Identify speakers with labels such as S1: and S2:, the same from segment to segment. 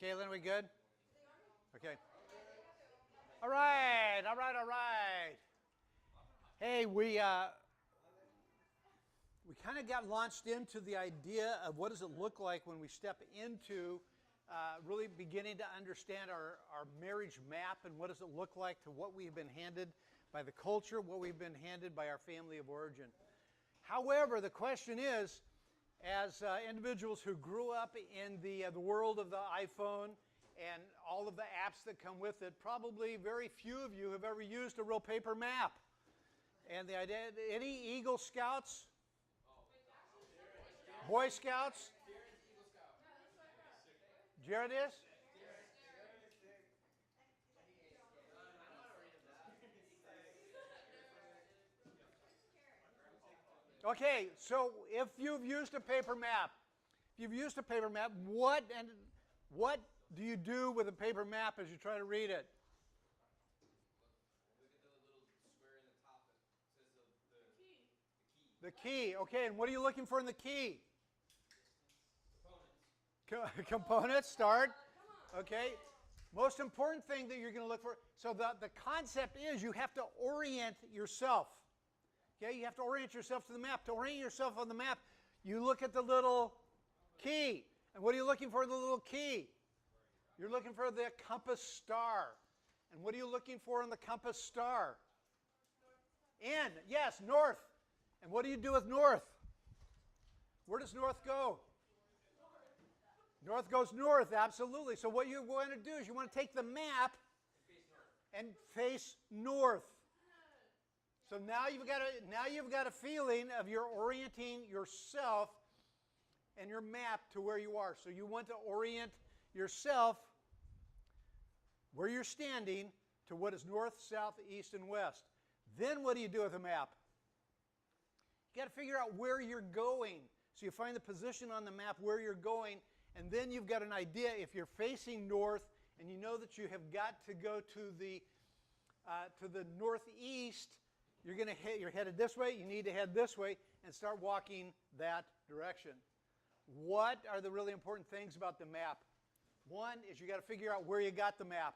S1: Caitlin, we good? Okay. All right. Hey, we kind of got launched into the idea of what does it look like when we step into really beginning to understand our marriage map, and what does it look like to what we've been handed by the culture, what we've been handed by our family of origin. However, the question is, as individuals who grew up in the world of the iPhone and all of the apps that come with it, probably very few of you have ever used a real paper map. And the idea, any Eagle Scouts? Boy Scouts? Jared is? Okay, so if you've used a paper map, what do you do with a paper map as you try to read it?
S2: Look at the little square in the top that says the key.
S1: The key. Okay, and what are you looking for in the key?
S2: Components.
S1: Components, start. Okay. Most important thing that you're going to look for. So the concept is you have to orient yourself. Okay, you have to orient yourself to the map. To orient yourself on the map, you look at the little key. And what are you looking for in the little key? You're looking for the compass star. And what are you looking for in the compass star? N. Yes, north. And what do you do with north? Where does north go? North goes north, absolutely. So what you want to do is you want to take the map and face north. So now you've got a feeling of you're orienting yourself and your map to where you are. So you want to orient yourself where you're standing to what is north, south, east, and west. Then what do you do with a map? You got to figure out where you're going. So you find the position on the map where you're going, and then you've got an idea. If you're facing north and you know that you have got to go to the northeast, you're headed this way, you need to head this way and start walking that direction. What are the really important things about the map? One is you got to figure out where you got the map.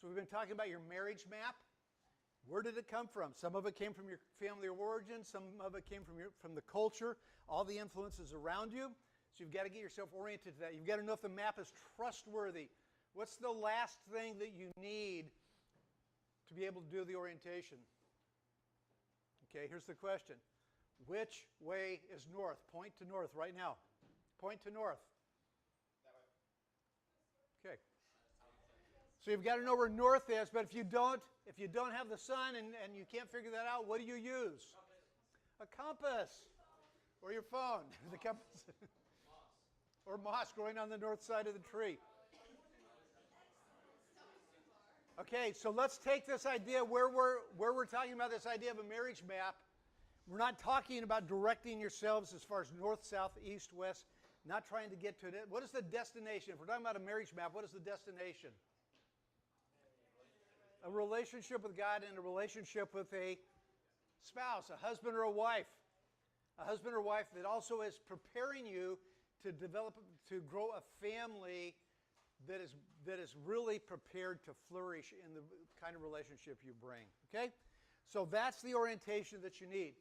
S1: So we've been talking about your marriage map. Where did it come from? Some of it came from your family of origin, some of it came from the culture, all the influences around you. So you've got to get yourself oriented to that. You've got to know if the map is trustworthy. What's the last thing that you need to be able to do the orientation? Okay, here's the question. Which way is north? Point to north right now. Point to north.
S2: That way.
S1: Okay. So you've got to know where north is, but if you don't have the sun and you can't figure that out, what do you use? A compass. Or your phone. The compass. Or moss growing on the north side of the tree. Okay, so let's take this idea where we're talking about this idea of a marriage map. We're not talking about directing yourselves as far as north, south, east, west, not trying to get to it. What is the destination? If we're talking about a marriage map, what is the destination? A relationship with God and a relationship with a spouse, a husband or a wife. A husband or wife that also is preparing you to grow a family that is really prepared to flourish in the kind of relationship you bring. Okay? So that's the orientation that you need.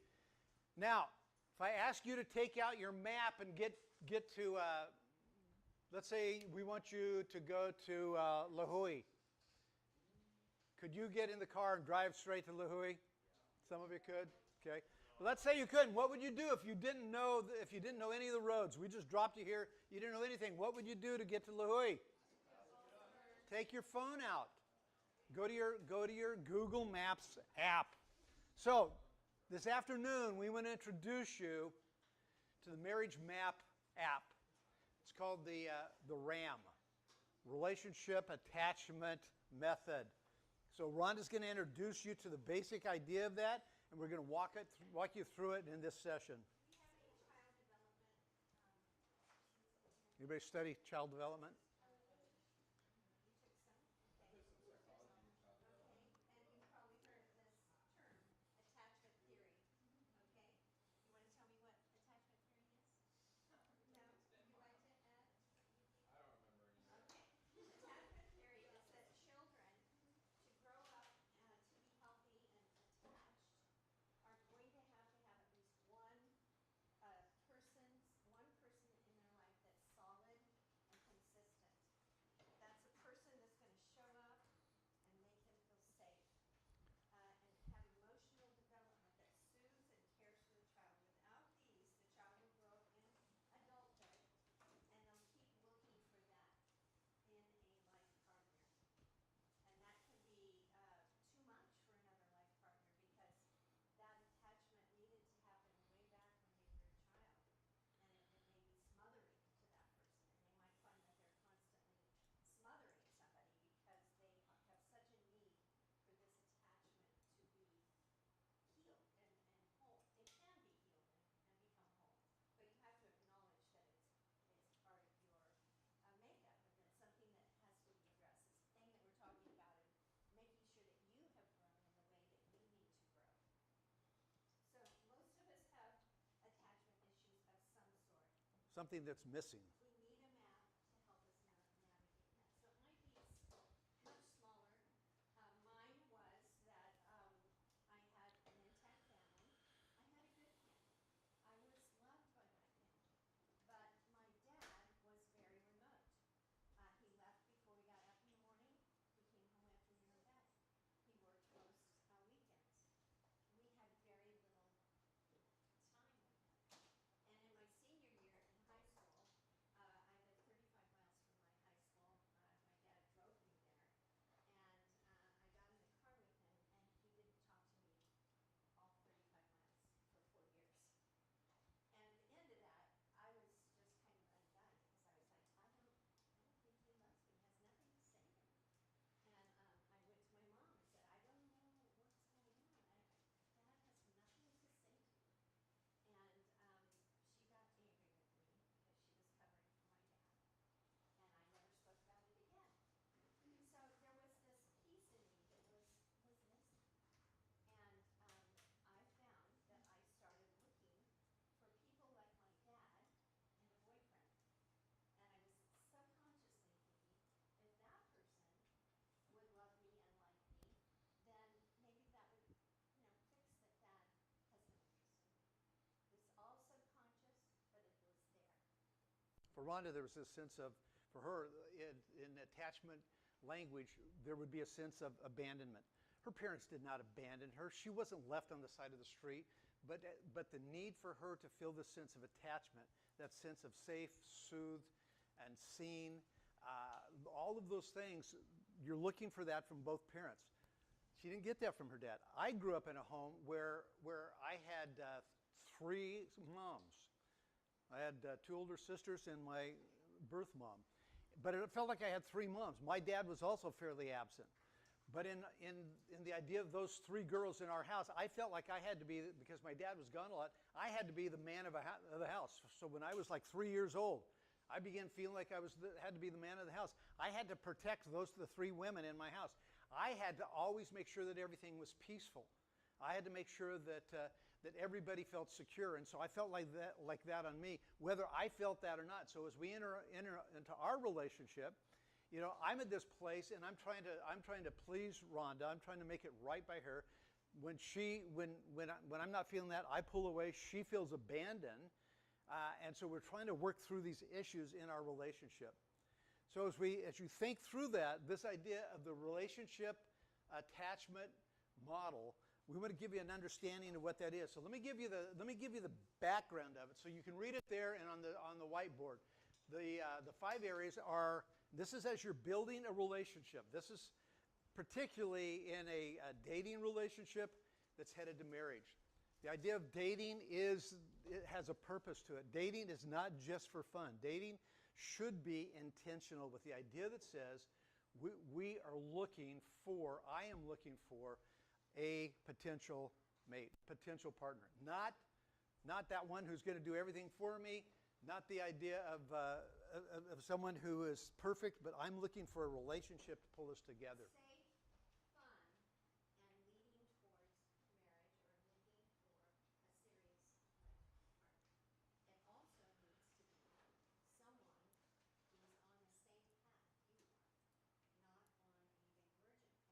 S1: Now, if I ask you to take out your map and get to, let's say we want you to go to La Jolla. Could you get in the car and drive straight to La Jolla? Some of you could. Okay. Well, let's say you couldn't. What would you do if you didn't know any of the roads? We just dropped you here. You didn't know anything. What would you do to get to La Jolla? Take your phone out. Go to your Google Maps app. So this afternoon we want to introduce you to the Marriage Map app. It's called the RAM, Relationship Attachment Method. So Rhonda's going to introduce you to the basic idea of that, and we're going to walk you through it in this session. Anybody study child development? something that's missing.
S3: We need a map to help us navigate that. So it might be much smaller. Mine was that I had an intact family. I had a good family. I was loved by my family. But my dad was very remote. He left before we got up in the morning. He came home after we were in bed. He worked most weekends. We had very little time with him. And in my senior year in high school, I lived 35 miles from my high school. My dad drove me there. And I got in the car with him, and he didn't talk to me all 35 miles for 4 years. And at the end of that, I was just kind of undone because I was like, I don't think he loves me. He has nothing to say to me. And I went to my mom and said, I don't know what's going on. Dad has nothing to say to me. And she got angry with me because she was covering for my dad. And I never spoke about it again. So there was this piece in me that was missing. And I found that I started looking for people like my dad and a boyfriend. And I was subconsciously thinking, if that person would love me and like me, then maybe that would, fix that dad has no interest in me. It was all subconscious, but it was there.
S1: For Rhonda, there was this sense of, for her, in attachment language, there would be a sense of abandonment. Her parents did not abandon her. She wasn't left on the side of the street, but the need for her to feel this sense of attachment, that sense of safe, soothed, and seen, all of those things, you're looking for that from both parents. She didn't get that from her dad. I grew up in a home where I had 3 moms. I had 2 older sisters and my birth mom. But it felt like I had 3 moms. My dad was also fairly absent. But in the idea of those 3 girls in our house, I felt like I had to be, because my dad was gone a lot, I had to be the man of the house. So when I was like 3 years old, I began feeling like I had to be the man of the house. I had to protect the 3 women in my house. I had to always make sure that everything was peaceful. I had to make sure that everybody felt secure, and so I felt like that on me, whether I felt that or not. So as we enter into our relationship, I'm at this place, and I'm trying to please Rhonda. I'm trying to make it right by her. When I'm not feeling that, I pull away. She feels abandoned, and so we're trying to work through these issues in our relationship. So as you think through that, this idea of the relationship attachment model, we want to give you an understanding of what that is. So let me give you the background of it, so you can read it there and on the whiteboard. The 5 areas are. This is as you're building a relationship. This is particularly in a dating relationship that's headed to marriage. The idea of dating it has a purpose to it. Dating is not just for fun. Dating should be intentional with the idea that says I am looking for a potential mate, potential partner. Not that one who's going to do everything for me, not the idea of someone who is perfect, but I'm looking for a relationship to pull us together.
S3: Safe, fun, and leading towards marriage, or looking for a serious partner. It also needs to be someone who is on the same path you are, not on a divergent path that you're hoping someday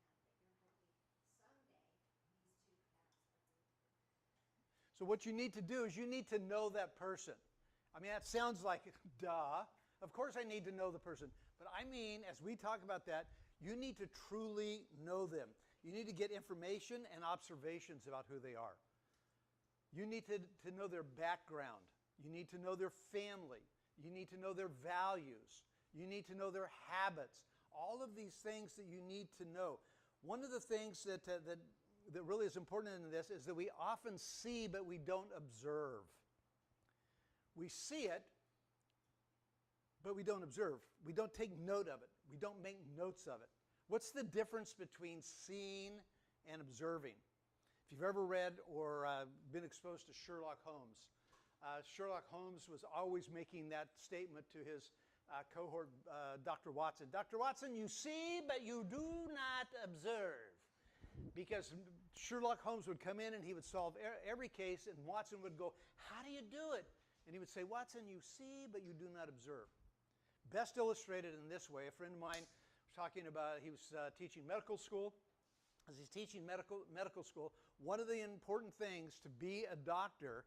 S3: these 2 paths are going to meet.
S1: So what you need to do is you need to know that person. I mean, that sounds like, duh. Of course I need to know the person. But I mean, as we talk about that, you need to truly know them. You need to get information and observations about who they are. You need to know their background. You need to know their family. You need to know their values. You need to know their habits. All of these things that you need to know. One of the things that really is important in this is that we often see, but we don't observe. We see it, but we don't observe. We don't take note of it. We don't make notes of it. What's the difference between seeing and observing? If you've ever read or been exposed to Sherlock Holmes, Sherlock Holmes was always making that statement to his cohort, Dr. Watson. Dr. Watson, you see, but you do not observe. Because Sherlock Holmes would come in and he would solve every case, and Watson would go, how do you do it? And he would say, Watson, you see, but you do not observe. Best illustrated in this way, a friend of mine was talking about, he was teaching medical school. As he's teaching medical school, one of the important things to be a doctor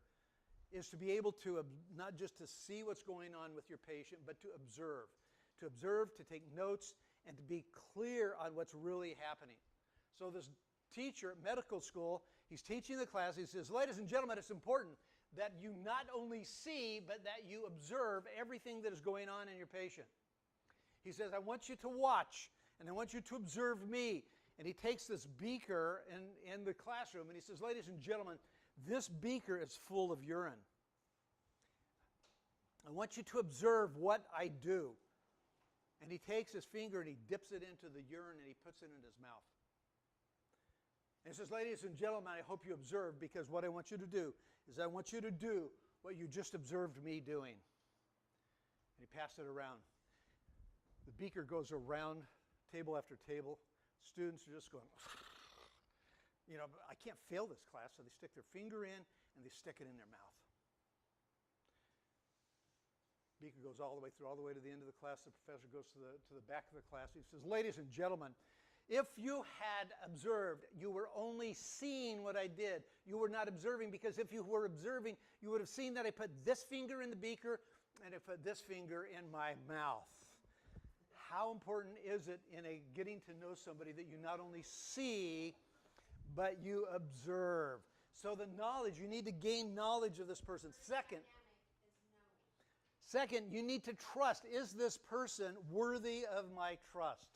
S1: is to be able to, not just to see what's going on with your patient, but to observe. To observe, to take notes, and to be clear on what's really happening. So this teacher at medical school, he's teaching the class, he says, ladies and gentlemen, it's important that you not only see, but that you observe everything that is going on in your patient. He says, I want you to watch, and I want you to observe me. And he takes this beaker in the classroom, and he says, ladies and gentlemen, this beaker is full of urine. I want you to observe what I do. And he takes his finger and he dips it into the urine and he puts it in his mouth. And he says, ladies and gentlemen, I hope you observe, because what I want you to do is I want you to do what you just observed me doing. And he passed it around. The beaker goes around table after table. Students are just going, I can't fail this class. So they stick their finger in and they stick it in their mouth. Beaker goes all the way to the end of the class. The professor goes to the back of the class. He says, ladies and gentlemen, if you had observed, you were only seeing what I did. You were not observing, because if you were observing, you would have seen that I put this finger in the beaker and I put this finger in my mouth. How important is it in getting to know somebody that you not only see, but you observe? So the knowledge, you need to gain knowledge of this person. Second, you need to trust. Is this person worthy of my trust?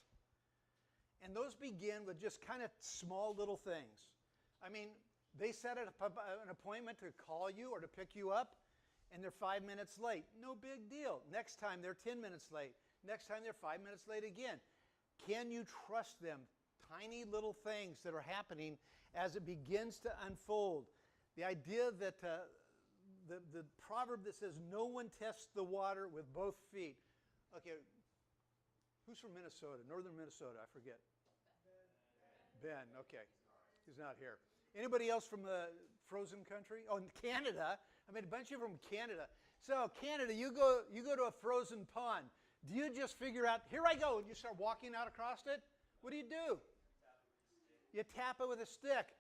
S1: And those begin with just kind of small little things. I mean, they set an appointment to call you or to pick you up, and they're 5 minutes late. No big deal. Next time, they're 10 minutes late. Next time, they're 5 minutes late again. Can you trust them? Tiny little things that are happening as it begins to unfold. The idea that the proverb that says, no one tests the water with both feet. Okay, who's from Minnesota? Northern Minnesota, I forget. Ben, okay. He's not here. Anybody else from the frozen country? Oh, in Canada. I met a bunch of you from Canada. So Canada, you go to a frozen pond. Do you just figure out, here I go, and you start walking out across it? What do? You tap it with a stick,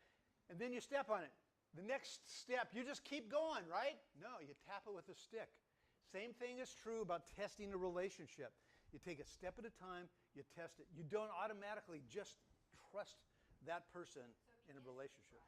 S1: and then you step on it. The next step, you just keep going, right? No, you tap it with a stick. Same thing is true about testing a relationship. You take a step at a time, you test it. You don't automatically just trust that person in a relationship.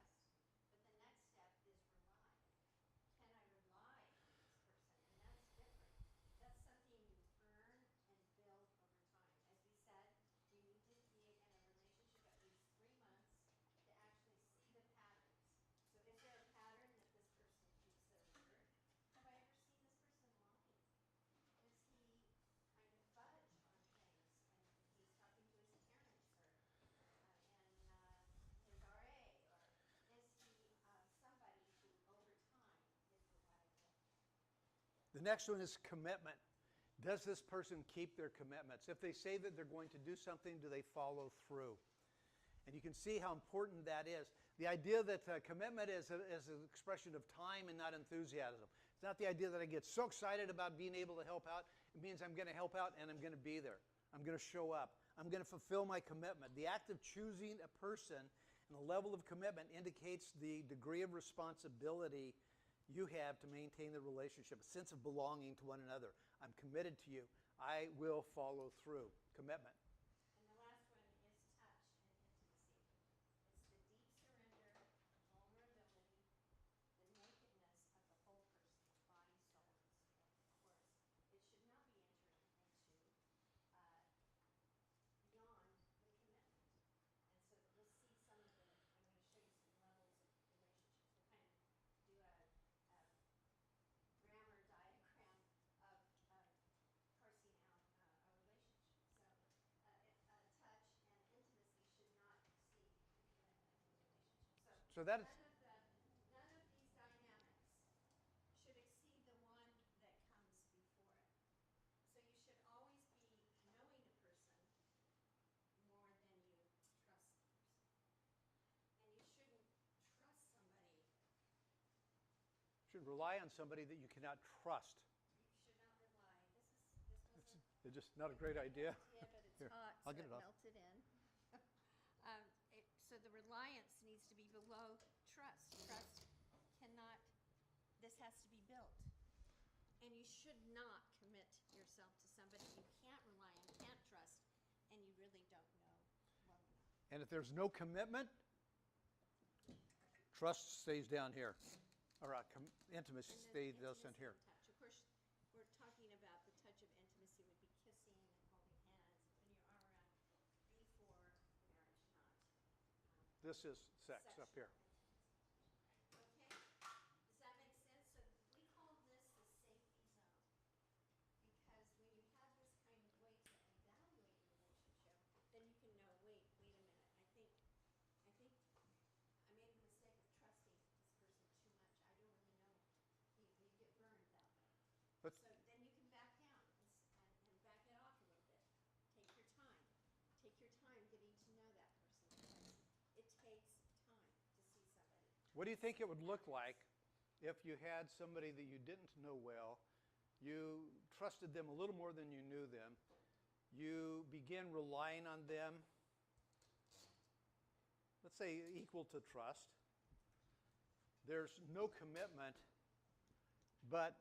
S1: The next one is commitment. Does this person keep their commitments? If they say that they're going to do something, do they follow through? And you can see how important that is. The idea that commitment is an expression of time and not enthusiasm. It's not the idea that I get so excited about being able to help out. It means I'm going to help out and I'm going to be there. I'm going to show up. I'm going to fulfill my commitment. The act of choosing a person and the level of commitment indicates the degree of responsibility you have to maintain the relationship, a sense of belonging to one another. I'm committed to you. I will follow through. Commitment. So that is.
S3: None of these dynamics should exceed the one that comes before it. So you should always be knowing a person more than you trust the person. And you shouldn't trust somebody
S1: rely on somebody that you cannot trust.
S3: You should not rely. This was a
S1: It's just not a great idea.
S3: idea, but it's
S1: Here,
S3: hot,
S1: I'll
S3: so
S1: get
S3: it
S1: it off.
S3: melted in. So the reliance needs to be below trust. Trust cannot, this has to be built. And you should not commit yourself to somebody you can't rely on, can't trust, and you really don't know well enough.
S1: And if there's no commitment, trust stays down here. Or intimacy
S3: And then
S1: stays down
S3: intimacy
S1: here.
S3: and touch. Of course, we're talking about the touch of intimacy would be kissing and holding hands and putting your arm around before marriage, not
S1: This is sex up
S3: sexual
S1: here.
S3: intimacy. Okay? Does that make sense? So we call this the safety zone. Because when you have this kind of way to evaluate your relationship, then you can know, wait a minute, I think I made a mistake of trusting this person too much. I don't really know. You get burned that way.
S1: Let's-
S3: So then you can back down and back it off a little bit. Take your time. Take your time getting to know that person because it takes time to see somebody.
S1: What do you think it would look like if you had somebody that you didn't know well, you trusted them a little more than you knew them, you began relying on them, let's say equal to trust, there's no commitment, but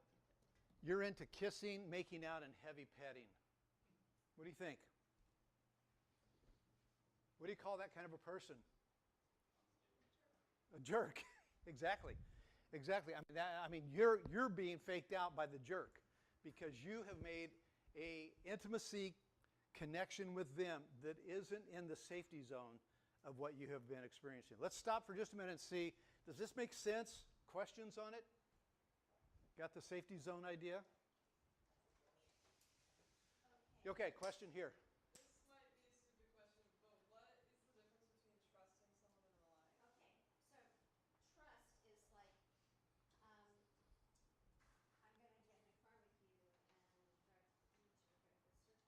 S1: you're into kissing, making out, and heavy petting. What do you think? What do you call that kind of a person? A jerk. Exactly. Exactly. I mean, you're being faked out by the jerk because you have made a intimacy connection with them that isn't in the safety zone of what you have been experiencing. Let's stop for just a minute and see, does this make sense? Questions on it? Got the safety zone idea? Okay, question here.
S2: This might be a stupid question, but what is the difference between trusting someone and relying?
S3: Okay, so trust is like, I'm going to get in a car with you and drive to the beach or drive to a certain. I'm trusting that you're going to get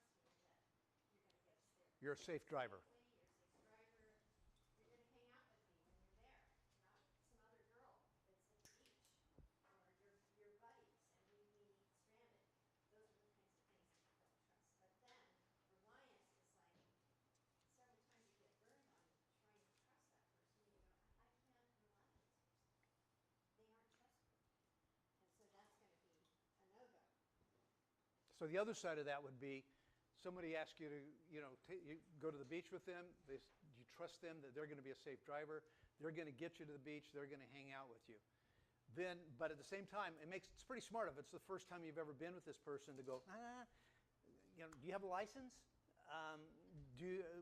S3: us there.
S1: You're a safe driver.
S3: Safely, you're a safe driver. You're going to hang out with me when you're there, not some other girl that's at the beach or your buddies and leave me stranded. Those are the kinds of things that you don't trust. But then reliance is like several times you get burned on trying to trust that person. You go, I can't rely on this person. They aren't trustworthy. And so that's going to be a no-go.
S1: So the other side of that would be somebody asks you to, you go to the beach with them. You trust them that they're going to be a safe driver. They're going to get you to the beach. They're going to hang out with you. Then, but at the same time, it's pretty smart if it's the first time you've ever been with this person to go, do you have a license?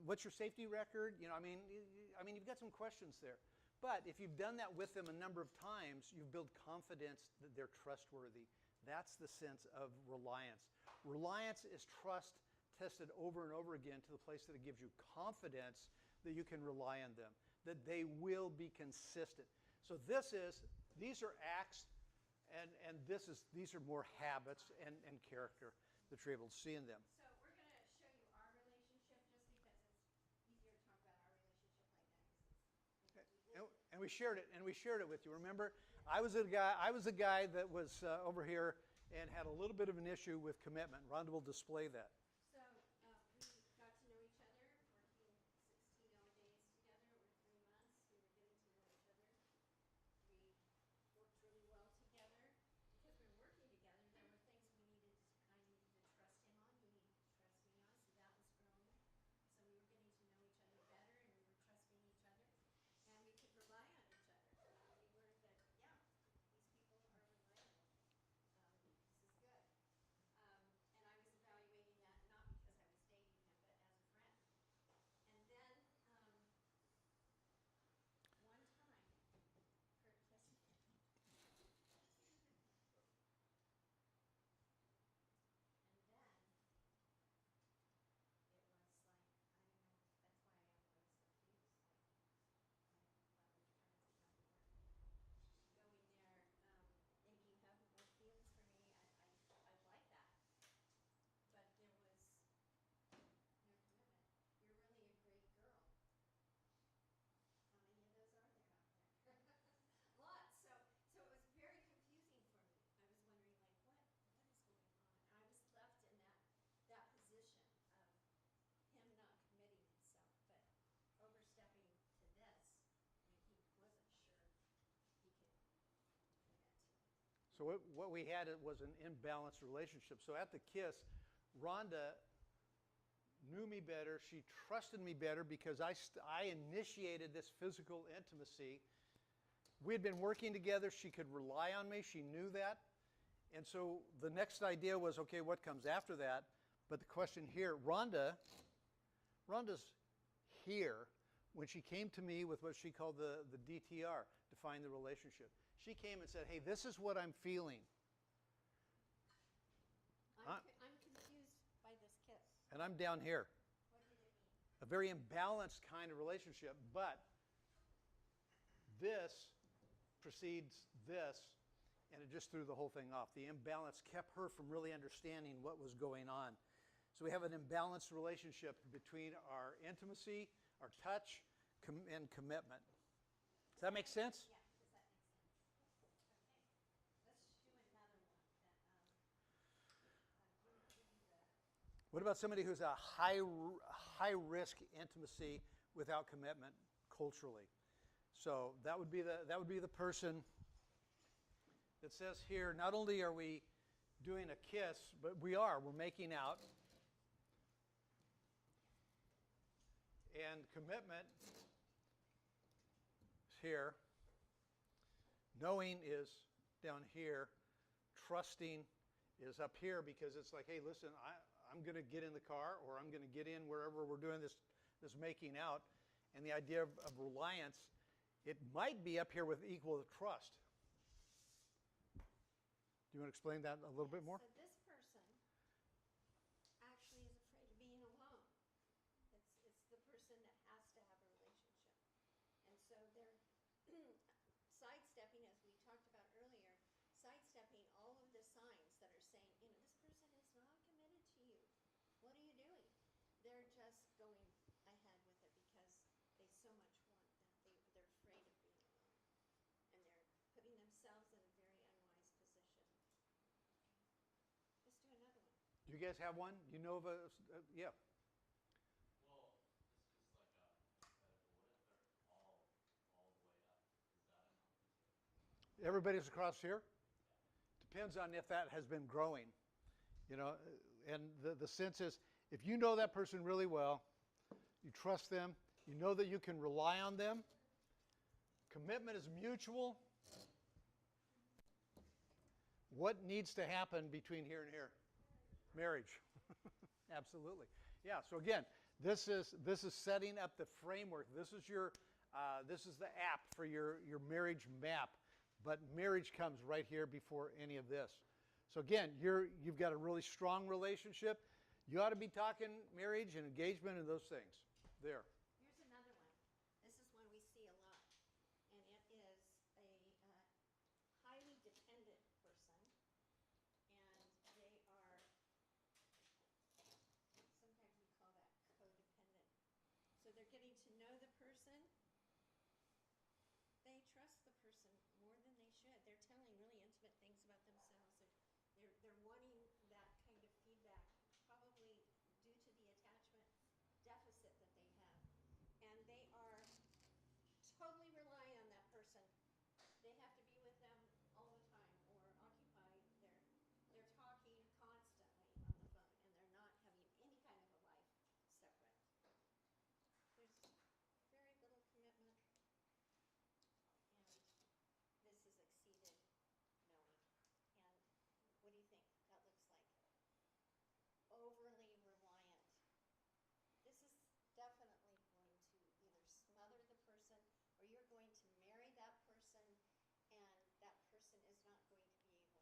S1: What's your safety record? I mean, you've got some questions there. But if you've done that with them a number of times, you've built confidence that they're trustworthy. That's the sense of reliance. Reliance is trust tested over and over again to the place that it gives you confidence that you can rely on them, that they will be consistent. So these are acts, and these are more habits and character that you're able to see in them.
S3: So we're going to show you our relationship just because it's easier to talk about our relationship like that.
S1: And we shared it with you. Remember, I was a guy that was over here and had a little bit of an issue with commitment. Rhonda will display that.
S3: So we got to know each other, working 16 hour days together over 3 months. We were getting to know each other. We worked really well together. Because we were working together, there were things I needed to trust him on. He needed to trust me on. So that was growing. So we were getting to know each other better and we were trusting each other. And we could rely on each other. We learned that, yeah, these people are reliable. This is good. And I was evaluating that, and
S1: So what we had was an imbalanced relationship. So at the kiss, Rhonda knew me better. She trusted me better because I initiated this physical intimacy. We had been working together. She could rely on me. She knew that. And so the next idea was, okay, what comes after that? But the question here, Rhonda's here when she came to me with what she called the DTR, define the relationship. She came and said, hey, this is what I'm feeling.
S3: I'm confused by this kiss.
S1: And I'm down here.
S3: What did it mean?
S1: A very imbalanced kind of relationship, but this precedes this, and it just threw the whole thing off. The imbalance kept her from really understanding what was going on. So we have an imbalanced relationship between our intimacy, our touch, and commitment. Does that make sense?
S3: Yeah, does that make sense? Okay. Let's do another one.
S1: What about somebody who's a high risk intimacy without commitment culturally? So that would be the person that says here, not only are we doing a kiss, but we're making out. And commitment is here. Knowing is down here. Trusting is up here because it's like, hey, listen, I'm going to get in the car or I'm going to get in wherever we're doing this making out. And the idea of reliance, it might be up here with equal trust. Do you want to explain that a little bit more?
S3: So this person actually is afraid of being alone. It's the person that has to have a relationship. And so they're sidestepping, as we talked about earlier, sidestepping all of the signs that are saying, this person is not committed to you. What are you doing? They're just going ahead with it because they so much want that. They're afraid of being alone. And they're putting themselves in a very unwise position. Let's do another one.
S1: Do you guys have one? You know of yeah.
S4: Well, this is like a hypothetical. What if they're all the way up? Is that enough?
S1: Everybody's across here? Depends on if that has been growing. And the sense is, if you know that person really well, you trust them, you know that you can rely on them, commitment is mutual. What needs to happen between here and here? Marriage. Absolutely. Yeah, so again, this is setting up the framework. This is the app for your marriage map. But marriage comes right here before any of this. So again, you've got a really strong relationship. You ought to be talking marriage and engagement and those things. There.
S3: Here's another one. This is one we see a lot. And it is a highly dependent person. And they are, sometimes we call that codependent. So they're getting to know the person. They trust the person more than they should. They're telling really intimate things about themselves. They're wanting that kind of feedback, probably due to the attachment deficit that they have. And they are totally relying on that person. They have to be with them all the time or occupied. They're talking constantly on the phone, and they're not having any kind of a life separate. There's very little commitment. And this is exceeded knowing. And what do you think that looks like? Overly reliant. This is definitely going to either smother the person or you're going to marry that person and that person is not going to be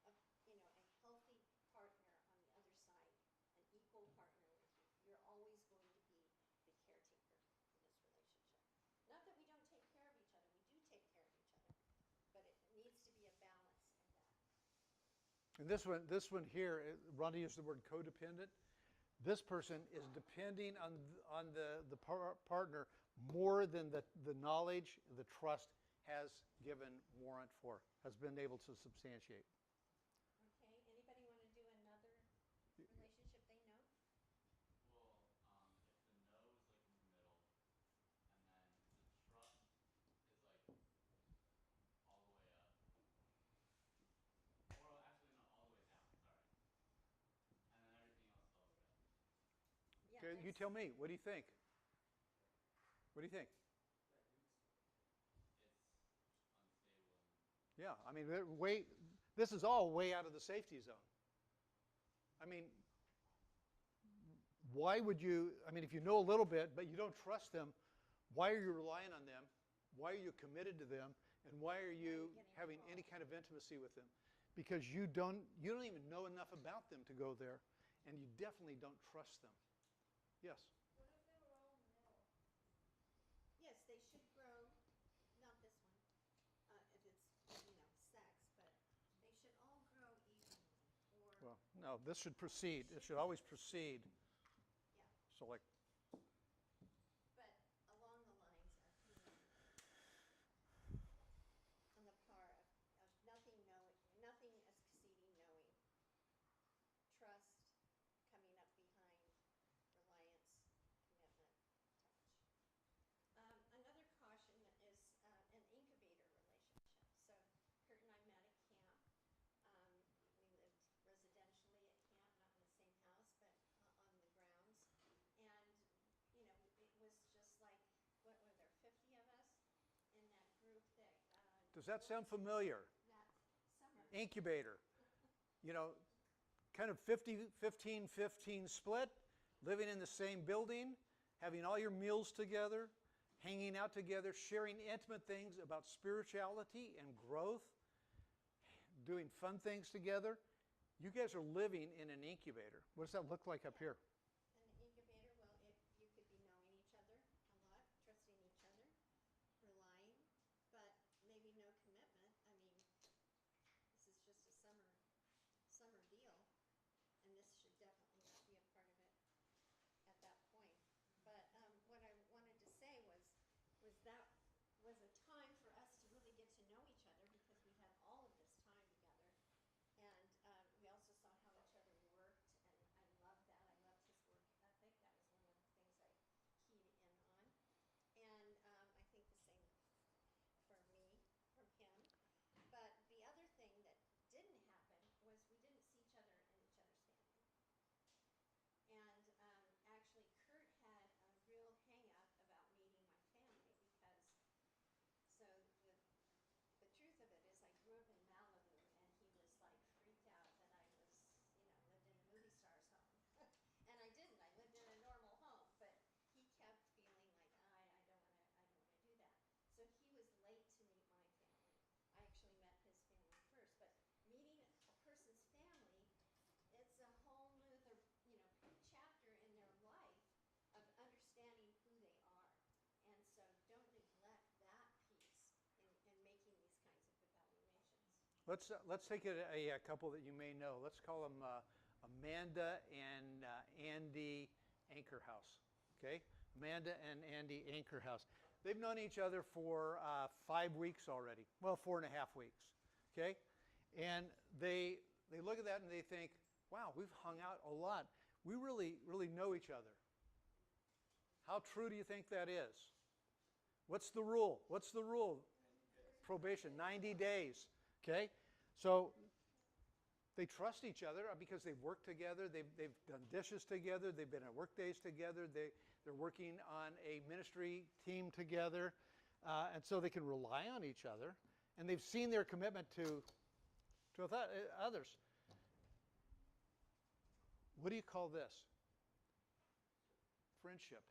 S3: able to be a healthy partner on the other side, an equal partner with you. You're always going to be the caretaker in this relationship. Not that we don't take care of each other. We do take care of each other. But it needs to be a balance in that.
S1: And this one here, Rhonda used the word codependent. This person is depending on the partner more than the knowledge, the trust has given warrant for, has been able to substantiate.
S3: Okay, anybody want to do another relationship they know?
S4: Well, if the no is like in the middle, and then the trust is like all the way up,
S1: Okay, you tell me. What do you think? What do you think?
S4: It's unstable and
S1: Yeah, I mean, this is all way out of the safety zone. I mean, why would you, I mean, if you know a little bit, but you don't trust them, why are you relying on them? Why are you committed to them? And why are you having any kind of intimacy with them? Because you don't even know enough about them to go there, and you definitely don't trust them. Yes?
S2: What if they were all in the middle?
S3: Yes, they should grow, not this one, if it's, sex, but they should all grow evenly, or,
S1: Well, no, this should proceed. It should always proceed.
S3: yeah,
S1: So like,
S3: but along the lines of being on the par of nothing exceeding knowing, trust coming up behind, reliance, commitment, touch. Another caution is an incubator relationship. So Curt and I met at camp. We lived residentially at camp, not in the same house, but on the grounds. And, it was just like, what were there, 50 of us in that group that
S1: does that sound familiar?
S3: that summer.
S1: Incubator. You know, kind of 50, 15, 15 split, living in the same building, having all your meals together, hanging out together, sharing intimate things about spirituality and growth, doing fun things together. You guys are living in an incubator. What does that look like up here?
S3: An incubator, well, you could be knowing each other a lot, trusting each other, relying, but maybe no commitment. I mean, this is just a summer deal, and this should definitely not be a part of it at that point. But what I wanted to say was that was a time for us to really get to know each other because we had all of this time together. And we also saw how each other worked, and I loved that. I loved his work ethic. That was one of the things I keyed in on. And I think the same for me, from him. But the other thing that didn't happen was we didn't see each other in each other's family. And actually, Curt had a real hang-up about meeting my family because, so the truth of it is I grew up in Malibu, and he was like freaked out that I was, lived in a movie star's home. And I didn't. I lived in a normal home, but he kept feeling like, I don't want to do that. So he was late to meet my family. I actually met his family first, but meeting a person's family, it's a whole nother, chapter in their life of understanding who they are. And so don't neglect that piece in making these kinds of evaluations.
S1: Let's take a couple that you may know. Let's call them Amanda and Andy Anchorhouse. Okay, Amanda and Andy Anchorhouse. They've known each other for 5 weeks already. Well, 4.5 weeks. Okay, and they look at that and they think, wow, we've hung out a lot. We really know each other. How true do you think that is? What's the rule? What's the rule? Probation, 90 days. Okay? So they trust each other because they've worked together. They've done dishes together. They've been at work days together. They're working on a ministry team together. And so they can rely on each other. And they've seen their commitment to others. What do you call this? Friendship.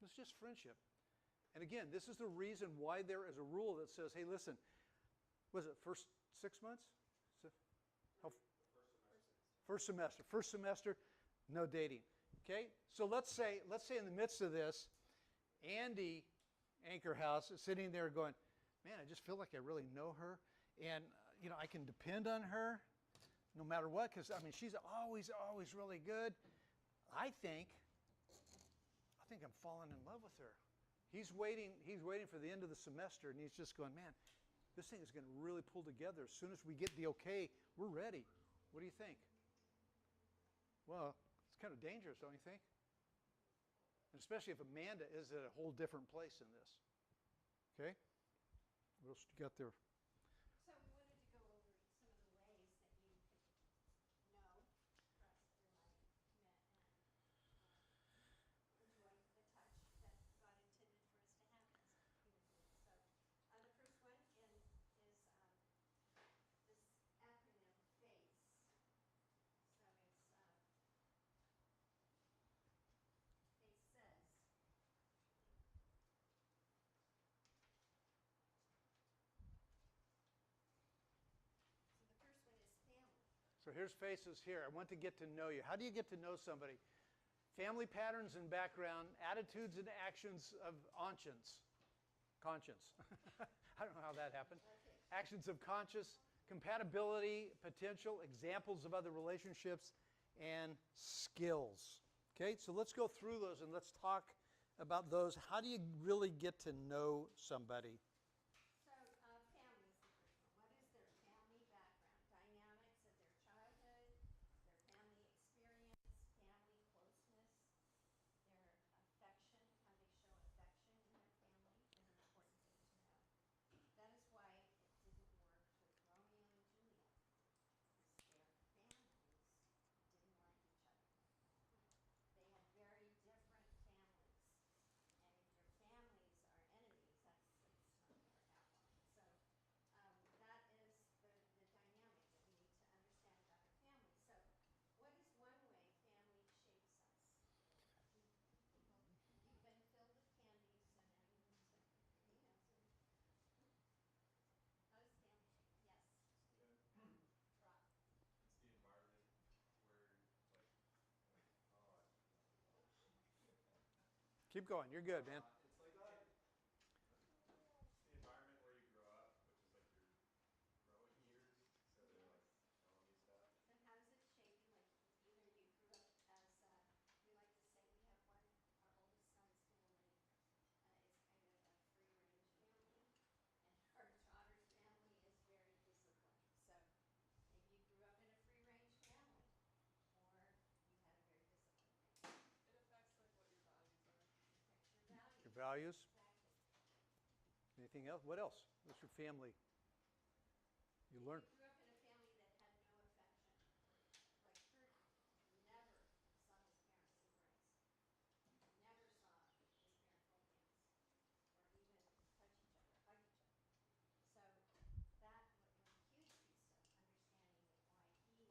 S1: It's just friendship. And again, this is the reason why there is a rule that says, hey, listen, was it first 6 months? First semester, no dating. Okay? So let's say in the midst of this, Andy Anchorhouse is sitting there going, man, I just feel like I really know her. And, I can depend on her no matter what, because, she's always really good. I think I'm falling in love with her. He's waiting for the end of the semester, and he's just going, man, this thing is going to really pull together. As soon as we get the okay, we're ready. What do you think? Well, it's kind of dangerous, don't you think? And especially if Amanda is at a whole different place in this. Okay? What else you got there?
S3: So we wanted to go over some of the ways that you could know, trust, rely, commit, and
S1: So here's faces here. I want to get to know you. How do you get to know somebody? Family patterns and background, attitudes and actions of conscience. I don't know how that happened. Actions of conscience, compatibility, potential, examples of other relationships, and skills. Okay, so let's go through those and let's talk about those. How do you really get to know somebody?
S3: So, family is the first one. What is their family background? Dynamics of their childhood, their family experience, family closeness, their affection, how they show affection in their family is an important thing to know. That is why it didn't work with Romeo and Juliet. Their families didn't like each other. They had very different families. And if your families are enemies, it's not going to work out well. So that is the dynamic that we need to understand about our family. So what is one way family shapes us? You've been filled with candy, so now you need to answer. How does family shape? Yes. Rob.
S4: It's the environment where, like, oh,
S1: Keep going. You're good, man.
S4: it's like it's the environment where you grow up, which is like your growing years. So they're like telling you stuff.
S3: So how does it shape you? Like either you grew up as, we like to say we have one, our oldest son's family is kind of a free-range family, and our daughter's family is very disciplined. So maybe you grew up in a free-range family, or you had a very disciplined family.
S2: It affects like what your values are.
S3: It affects your values.
S1: Your values.
S3: Exactly.
S1: Anything else? What else? What's your family? You learn.
S3: If you grew up in a family that had no affection, like Curt never saw his parents embrace, never saw his parents hold hands, or even touch each other, hug each other. So that was a huge piece of understanding why he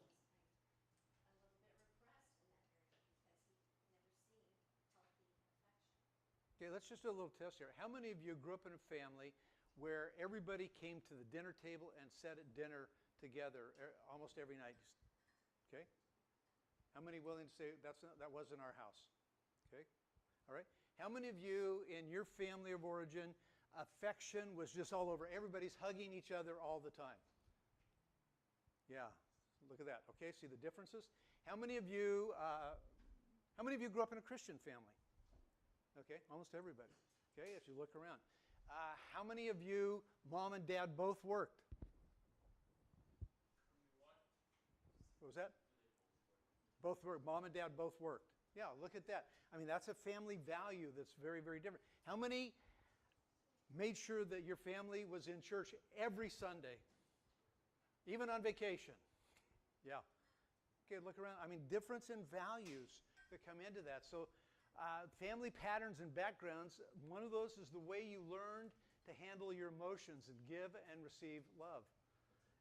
S3: was kind of a little bit repressed in that area, because he never seen healthy affection.
S1: Okay, let's just do a little test here. How many of you grew up in a family where everybody came to the dinner table and sat at dinner together almost every night? Okay? How many willing to say that wasn't our house? Okay? All right. How many of you in your family of origin, affection was just all over? Everybody's hugging each other all the time. Yeah. Look at that. Okay, see the differences? How many of you grew up in a Christian family? Okay, almost everybody. Okay, if you look around. How many of you, mom and dad, both worked? What was that? Both worked. Mom and dad both worked. Yeah, look at that. I mean, that's a family value that's very, very different. How many made sure that your family was in church every Sunday, even on vacation? Yeah. Okay, look around. I mean, difference in values that come into that. So family patterns and backgrounds, one of those is the way you learned to handle your emotions and give and receive love.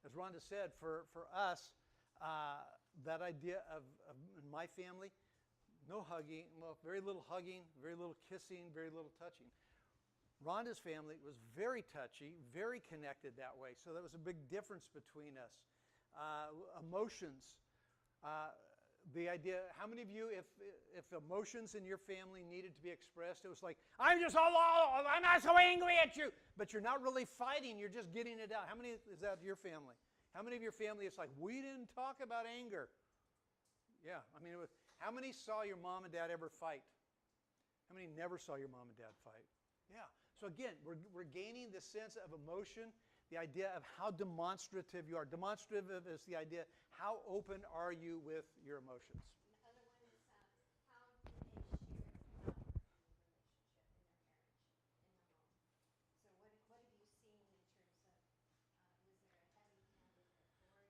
S1: As Rhonda said, for us, that idea of my family, no hugging, well, very little hugging, very little kissing, very little touching. Rhonda's family was very touchy, very connected that way, so that was a big difference between us. Emotions. The idea, how many of you, if emotions in your family needed to be expressed, it was like, I'm not so angry at you, but you're not really fighting, you're just getting it out. How many is that your family? How many of your family, it's like, we didn't talk about anger? Yeah, I mean, how many saw your mom and dad ever fight? How many never saw your mom and dad fight? Yeah, so again, we're gaining this sense of emotion, the idea of how demonstrative you are. Demonstrative is the idea, how open are you with your emotions?
S3: The other one is how do they share power in the relationship, in their marriage, in the home? So what have you seen in terms of, was there a heavy-handed authority in the family?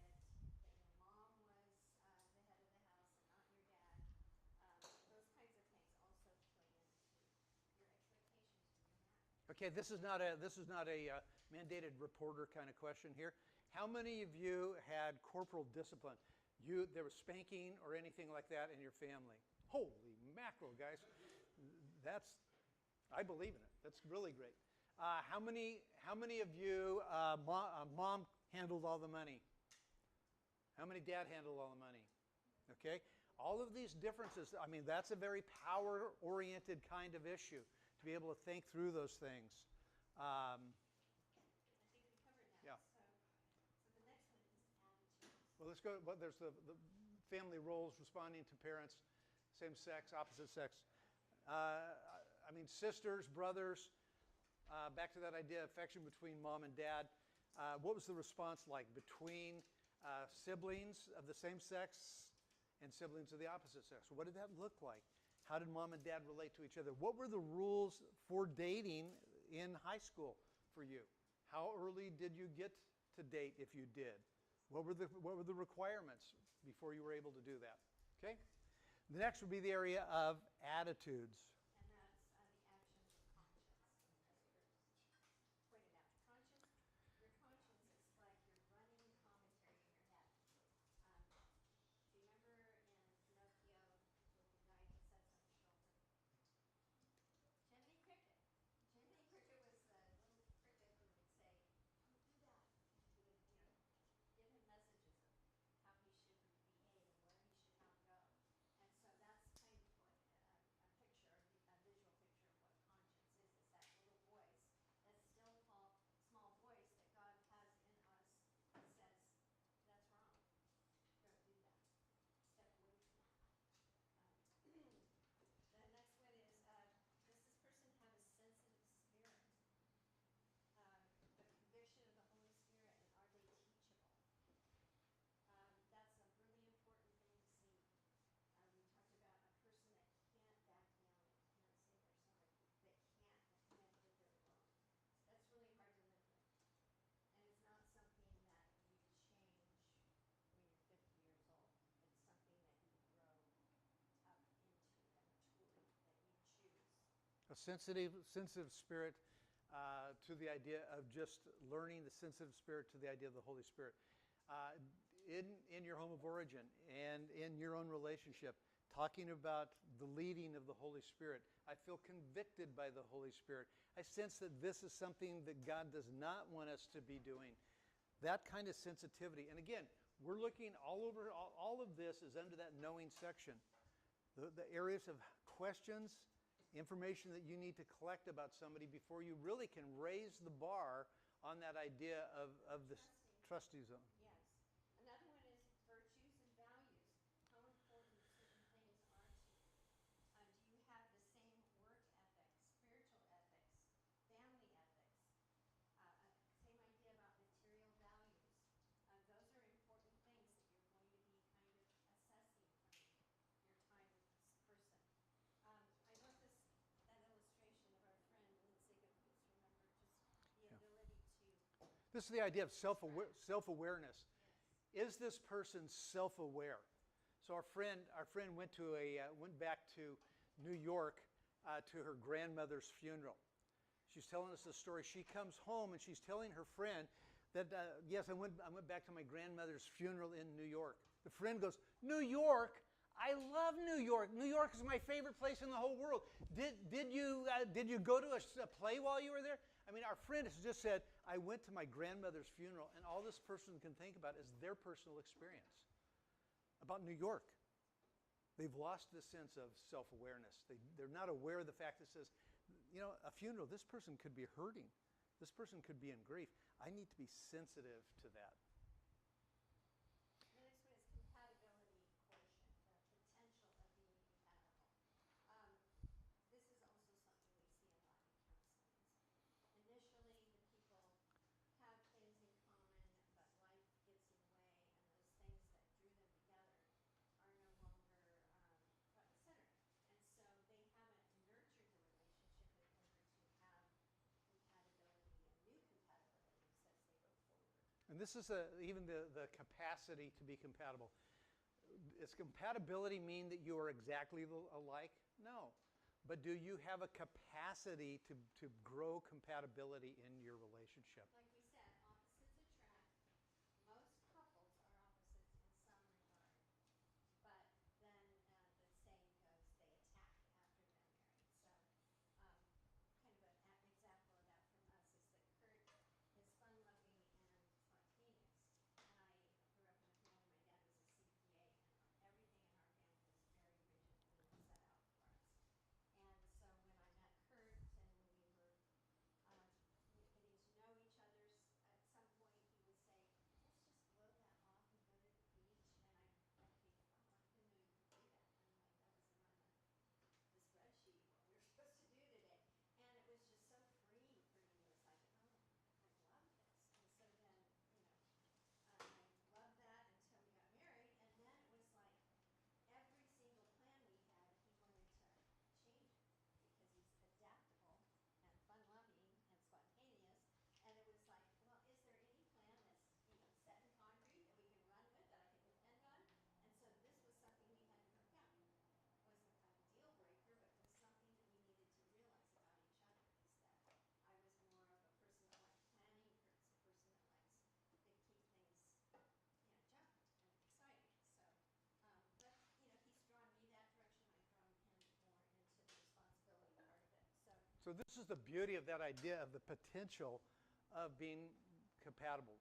S3: Was it that your mom was the head of the house and not your dad? Those kinds of things also play into your expectations for your marriage.
S1: Okay, this is not a mandated reporter kind of question here. How many of you had corporal discipline? There was spanking or anything like that in your family? Holy mackerel, guys. I believe in it. That's really great. How many of you, mom handled all the money? How many dad handled all the money? Okay? All of these differences, I mean, that's a very power-oriented kind of issue, to be able to think through those things.
S3: I think we covered that.
S1: Yeah.
S3: So the next one is attitudes.
S1: Well, let's go. Well, there's the family roles, responding to parents, same sex, opposite sex. I mean, sisters, brothers. Back to that idea of affection between mom and dad. What was the response like between siblings of the same sex and siblings of the opposite sex? What did that look like? How did mom and dad relate to each other? What were the rules for dating in high school for you? How early did you get to date if you did? What were the requirements before you were able to do that? Okay? The next would be the area of attitudes.
S3: And that's the actions of conscience, as Curt pointed out. Your conscience is like your running commentary in your head. Do you remember in Pinocchio with the guy that sits on his shoulder? Jiminy Cricket. Jiminy Cricket was the little cricket who would say, "Don't do that." He would, give him messages of how he should behave and where he should not go. And so that's kind of what a picture, a visual picture of what conscience is that little voice, that still small voice that God has in us that says, that's wrong. Don't do that. Step away from that. The next one is, does this person have a sensitive spirit? The conviction of the Holy Spirit, and are they teachable? That's a really important thing to see. We talked about a person that can't back down and can't say they're sorry, that can't admit that they're wrong. That's really hard to live with. And it's not something that you change when you're 50 years old. It's something that you grow up into, a maturity that you choose.
S1: A sensitive spirit to the idea of just learning, the sensitive spirit to the idea of the Holy Spirit. In your home of origin and in your own relationship, talking about the leading of the Holy Spirit. I feel convicted by the Holy Spirit. I sense that this is something that God does not want us to be doing. That kind of sensitivity. And again, we're looking all over, all of this is under that knowing section. The areas of questions, information that you need to collect about somebody before you really can raise the bar on that idea of the trusting zone.
S3: Yes. Another one is virtues and values. How important certain things are to you. Do you have the same work ethic, spiritual ethics, family ethics? Same idea about material values. Those are important things that you're going to be kind of assessing from your time with this person. I love that illustration of our friend Lindsay. Please remember just the ability to.
S1: This is the idea of self-awareness. Is this person self-aware? So our friend went back to New York to her grandmother's funeral. She's telling us the story. She comes home and she's telling her friend that yes, I went back to my grandmother's funeral in New York. The friend goes, "New York? I love New York. New York is my favorite place in the whole world. Did you go to a play while you were there?" I mean, our friend has just said, "I went to my grandmother's funeral," and all this person can think about is their personal experience about New York. They've lost the sense of self-awareness. They're not aware of the fact that says, a funeral, this person could be hurting. This person could be in grief. I need to be sensitive to that.
S3: The next one is compatibility quotient, the potential of being compatible. This is also something we see a lot in counseling. Initially, the people have things in common, but life gets in the way, and those things that drew them together are no longer front and center. And so they haven't nurtured the relationship in order to have compatibility and new compatibilities as they go forward.
S1: And this is even the capacity to be compatible. Does compatibility mean that you are exactly alike? No. But do you have a capacity to grow compatibility in your relationship?
S3: Like we said, opposites attract. Most couples are opposites in some regard. But then the saying goes, they attack after they're married. So kind of an example of that from us is that Curt is fun-loving and spontaneous. And I grew up in a family, my dad
S1: So this is the beauty of that idea of the potential of being compatible.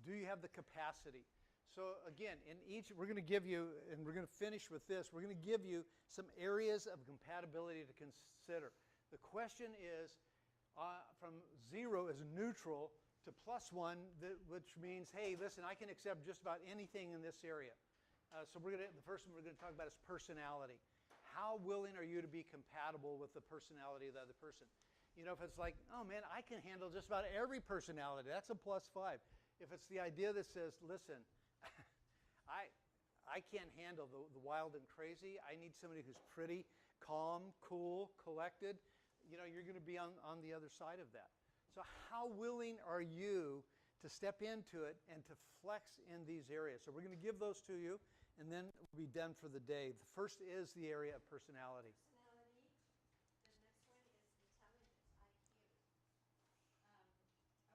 S1: Do you have the capacity? So again, in each, we're going to give you, and we're going to finish with this, we're going to give you some areas of compatibility to consider. The question is, from 0 is neutral to +1, which means, hey, listen, I can accept just about anything in this area. So the first one we're going to talk about is personality. How willing are you to be compatible with the personality of the other person? You know, if it's like, oh man, I can handle just about every personality, that's a +5. If it's the idea that says, listen, I can't handle the wild and crazy. I need somebody who's pretty, calm, cool, collected. You know, you're going to be on the other side of that. So how willing are you to step into it and to flex in these areas? So we're going to give those to you, and then we'll be done for the day. The first is the area of personality.
S3: Personality. The next one is intelligence, IQ.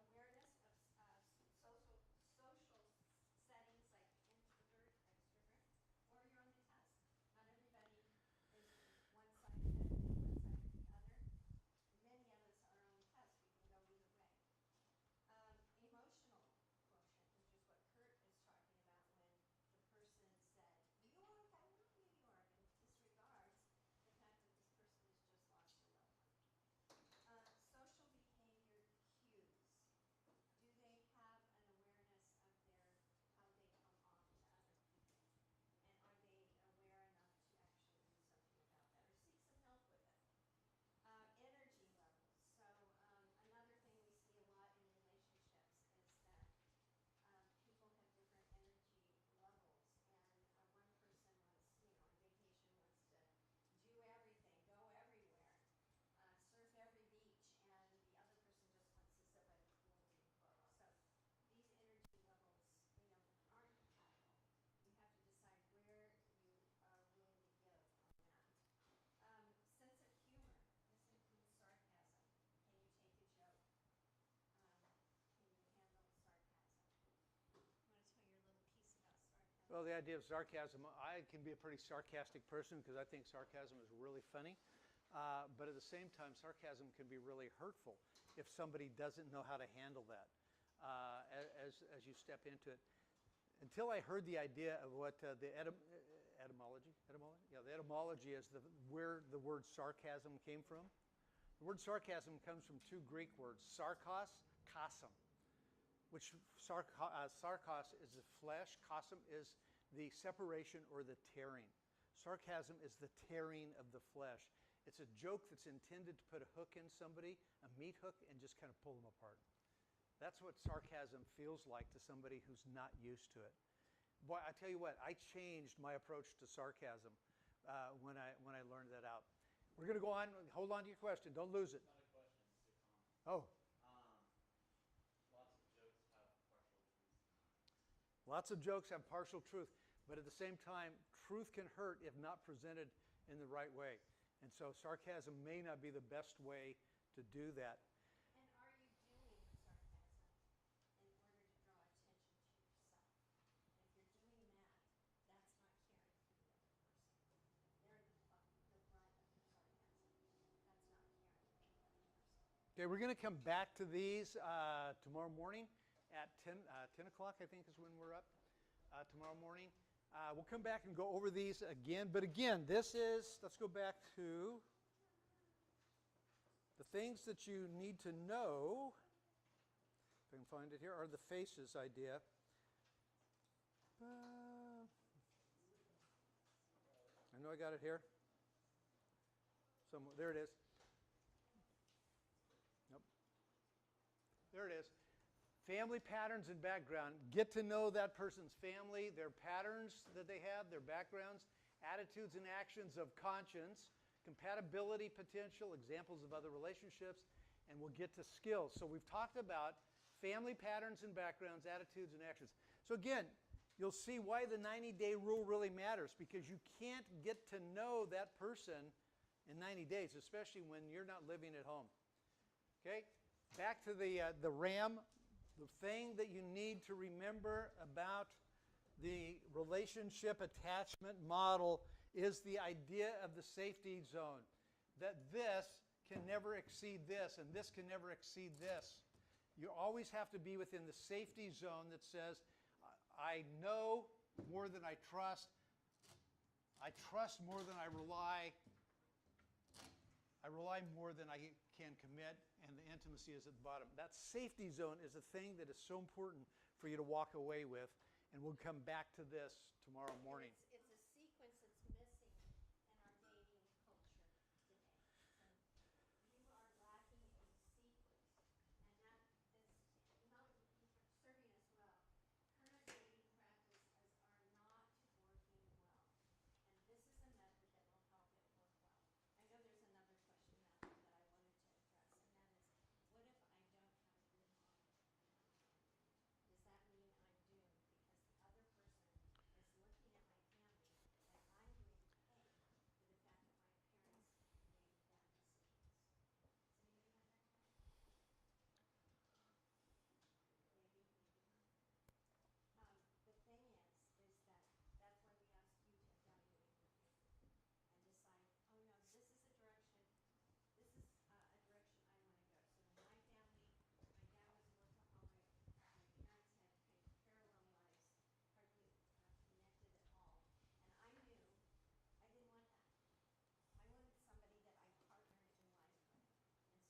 S3: Awareness of social settings like introvert, extrovert, or you're on the test. Not everybody is one side of it, one side or the other. Many of us are on the test. We can go either way. Emotional quotient, which is what Curt is talking about when the person said, New York, I love New York, and disregards the fact that this person has just lost a loved one. Social behavior cues. Do they have an awareness of how they come off to other people? And are they aware enough to actually do something about that or seek some help with it? Energy levels. So another thing we see a lot in relationships is that people have different energy levels, and one person wants, on vacation wants to do everything, go everywhere, surf every beach, and the other person just wants to sit by the pool and read books. So these energy levels, aren't compatible. You have to decide where you are willing to give on that. Sense of humor. This includes sarcasm. Can you take a joke? Can you handle sarcasm? You want to tell your little piece about sarcasm?
S1: Well, the idea of sarcasm, I can be a pretty sarcastic person because I think sarcasm is really funny. But at the same time, sarcasm can be really hurtful if somebody doesn't know how to handle that as you step into it. Until I heard the idea of what the etymology? Yeah, the etymology is where the word sarcasm came from. The word sarcasm comes from two Greek words, sarkos, kasom, which sarkos is the flesh, kasom is the separation or the tearing. Sarcasm is the tearing of the flesh. It's a joke that's intended to put a hook in somebody, a meat hook, and just kind of pull them apart. That's what sarcasm feels like to somebody who's not used to it. Boy, I tell you what, I changed my approach to sarcasm when I learned that out. We're going to go on. Hold on to your question. Don't lose it.
S4: It's not a question, it's a comment.
S1: Oh.
S4: Lots of jokes have partial truth in them.
S1: Lots of jokes have partial truth, but at the same time, truth can hurt if not presented in the right way. And so sarcasm may not be the best way to do that.
S3: And are you doing sarcasm in order to draw attention to yourself? And if you're doing that, that's not caring for the other person. They're the brunt of the sarcasm. That's not caring for the other person.
S1: Okay, we're going to come back to these tomorrow morning at 10 o'clock, I think is when we're up tomorrow morning. We'll come back and go over these again. But again, let's go back to the things that you need to know, if I can find it here, are the faces idea. I know I got it here. Somewhere. There it is. Nope. There it is. Family patterns and background. Get to know that person's family, their patterns that they have, their backgrounds, attitudes and actions of conscience, compatibility potential, examples of other relationships, and we'll get to skills. So we've talked about family patterns and backgrounds, attitudes and actions. So again, you'll see why the 90-day rule really matters, because you can't get to know that person in 90 days, especially when you're not living at home. Okay? Back to the RAM. The thing that you need to remember about the relationship attachment model is the idea of the safety zone. That this can never exceed this, and this can never exceed this. You always have to be within the safety zone that says, I know more than I trust. I trust more than I rely. I rely more than I can commit, and the intimacy is at the bottom. That safety zone is a thing that is so important for you to walk away with, and we'll come back to this tomorrow morning.
S3: It's a sequence that's missing in our dating culture today. And you are lacking a sequence, and that is not serving us well. Current dating practices are not working well, and this is a method that will help it work well. I know there's another question out there that I wanted to address, and that is, what if I don't have a good model in my family? Does that mean I'm doomed because the other person is looking at my family and I'm going to pay for the fact that my parents made bad decisions? Does anybody have that question? Maybe, maybe not. The thing is that that's why we ask you to evaluate your family and decide, oh no, this is a direction I want to go. So in my family, my dad was a workaholic. My parents had kind of parallel lives, hardly connected at all. And I knew I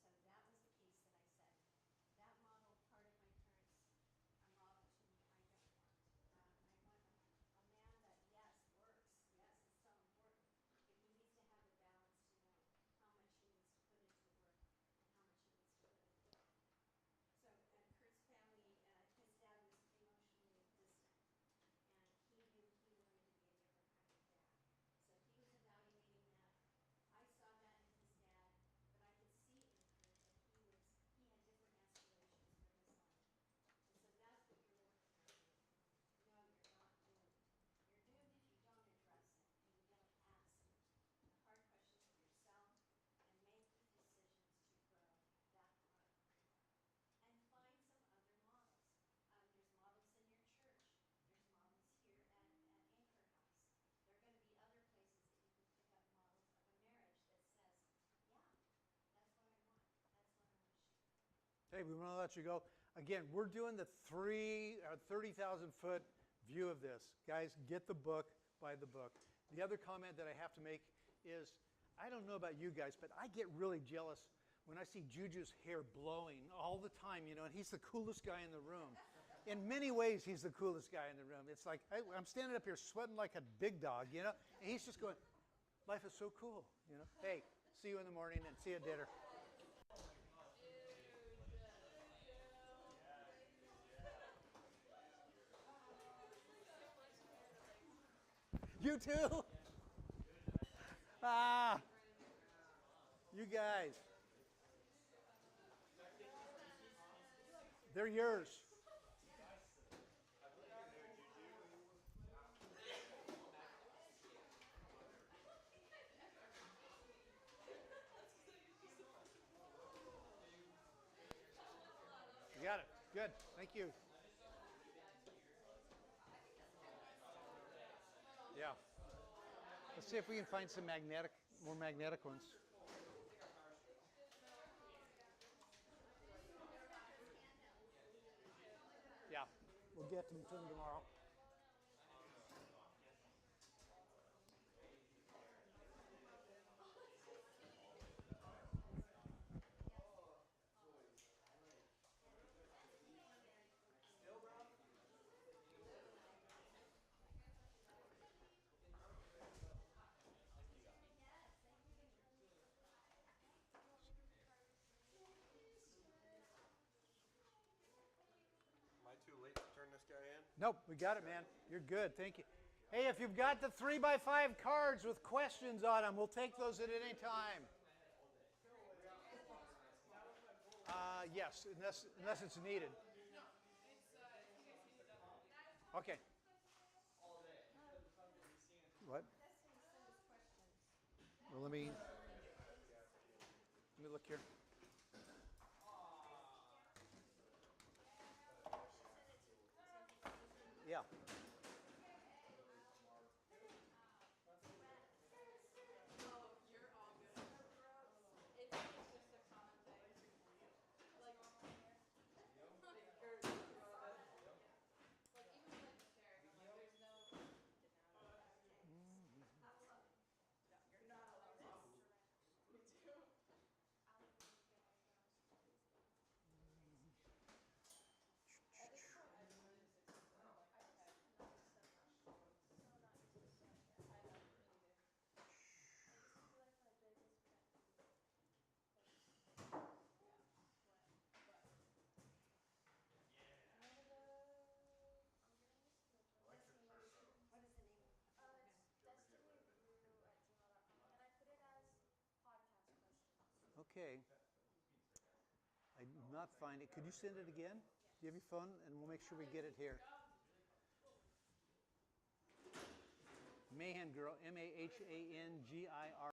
S3: didn't want that. I wanted somebody that I partnered in life with. And so that was the piece that I said, that model, part of my parents' model to me, I don't want. I want a man that, yes, works. Yes, is so important. But he needs to have the balance to know how much he needs to put into work and how much he needs to put into family. So Kurt's family, his dad was emotionally distant, and he knew he wanted to be a different kind of dad. So he was evaluating that. I saw that in his dad, but I could see in Kurt that he had different aspirations for his life. And so that's what you're working on. No, you're not doomed. You're doomed if you don't address it and you don't ask the hard questions of yourself and make the decisions to grow that part. And find some other models. There's models in your church. There's models here at Anchor House. There are going to be other places that you can pick up models of a marriage that says, yeah, that's what I want. That's what I want to share.
S1: Hey, we want to let you go. Again, we're doing the 30,000-foot view of this. Guys, get the book, buy the book. The other comment that I have to make is, I don't know about you guys, but I get really jealous when I see Juju's hair blowing all the time, and he's the coolest guy in the room. In many ways, he's the coolest guy in the room. It's like, I'm standing up here sweating like a big dog, and he's just going, life is so cool, Hey, see you in the morning and see you at dinner. You too? You guys. They're yours. You got it. Good. Thank you. Yeah. Let's see if we can find some more magnetic ones. Yeah. We'll get them to them tomorrow.
S5: Am I too late to turn this guy in?
S1: Nope, we got it, man. You're good. Thank you. Hey, if you've got the 3x5 cards with questions on them, we'll take those at any time. Yes, unless it's needed. Okay. What? Well, let me look here. Yeah.
S2: Oh, you're all good. It's
S1: okay. I do not find it. Could you send it again? Do you have your phone? And we'll make sure we get it here. Mahan Girl, Mahangir.